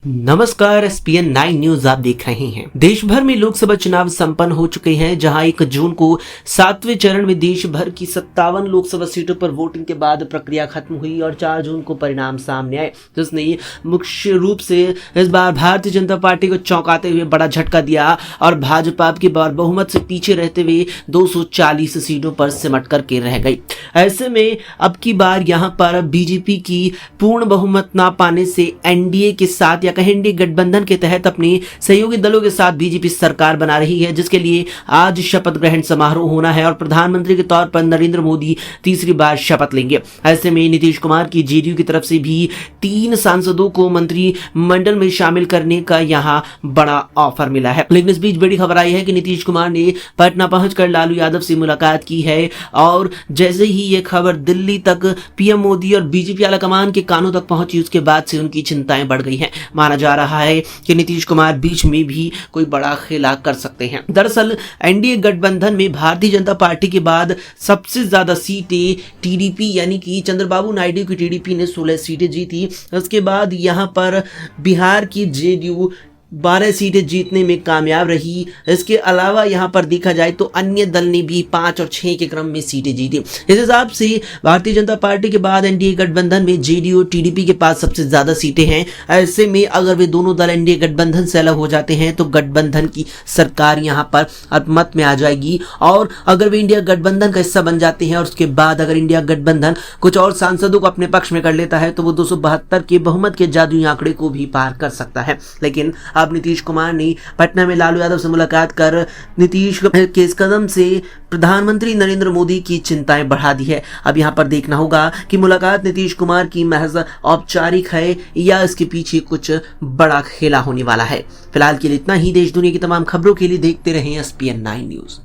नमस्कार, ESPN 9 news आप देख रहे हैं। देश भर में लोकसभा चुनाव संपन्न हो चुके हैं, जहां 1 जून को 7वें चरण में देश भर की 57 लोकसभा सीटों पर वोटिंग के बाद प्रक्रिया खत्म हुई और 4 जून को परिणाम सामने आए, जिसने मुख्य रूप से इस बार भारतीय जनता पार्टी को चौंकाते हुए बड़ा झटका दिया और भाजपा की बार बहुमत से पीछे रहते हुए 240 सीटों पर सिमट करके रह गई। ऐसे में अब की बार यहां पर बीजेपी की पूर्ण बहुमत न पाने से एनडीए के साथ कहेंगे गठबंधन के तहत अपने सहयोगी दलों के साथ बीजेपी सरकार बना रही है, जिसके लिए आज शपथ ग्रहण समारोह होना है और प्रधानमंत्री के तौर पर नरेंद्र मोदी तीसरी बार शपथ लेंगे। ऐसे में नीतीश कुमार की जेडीयू की तरफ से भी 3 सांसदों को मंत्रिमंडल में शामिल करने का यहां बड़ा ऑफर मिला है। लेकिन इस बीच बड़ी खबर आई है कि नीतीश कुमार ने पटना पहुंचकर लालू यादव से मुलाकात की है और जैसे ही ये खबर दिल्ली तक पीएम मोदी और बीजेपी आलाकमान के कानों तक पहुंची, उसके बाद से उनकी चिंताएं बढ़ गई हैं। माना जा रहा है कि नीतीश कुमार बीच में भी कोई बड़ा खेला कर सकते हैं। दरअसल एनडीए गठबंधन में भारतीय जनता पार्टी के बाद सबसे ज्यादा सीटें टीडीपी यानी कि चंद्रबाबू नायडू की टीडीपी ने 16 सीटें जीती। उसके बाद यहां पर बिहार की जेडीयू 12 सीटें जीतने में कामयाब रही। इसके अलावा यहां पर देखा जाए तो अन्य दल ने भी 5 और 6 के क्रम में सीटें जीती। इस हिसाब से भारतीय जनता पार्टी के बाद एनडीए गठबंधन में जेडीयू टीडीपी के पास सबसे ज्यादा सीटें हैं। ऐसे में अगर वे दोनों दल एनडीए गठबंधन से अलग हो जाते हैं तो गठबंधन की सरकार यहां पर अल्पमत में आ जाएगी और अगर वे इंडिया गठबंधन का हिस्सा बन जाते हैं और उसके बाद अगर इंडिया गठबंधन कुछ और सांसदों को अपने पक्ष में कर लेता है तो वो 272 के बहुमत के जादुई आंकड़े को भी पार कर सकता है। लेकिन अब नीतीश कुमार ने पटना में लालू यादव से मुलाकात कर नीतीश के इस कदम से प्रधानमंत्री नरेंद्र मोदी की चिंताएं बढ़ा दी है। अब यहां पर देखना होगा कि मुलाकात नीतीश कुमार की महज औपचारिक है या इसके पीछे कुछ बड़ा खेला होने वाला है। फिलहाल के लिए इतना ही। देश दुनिया की तमाम खबरों के लिए देखते रहें एसपीएन 9 न्यूज।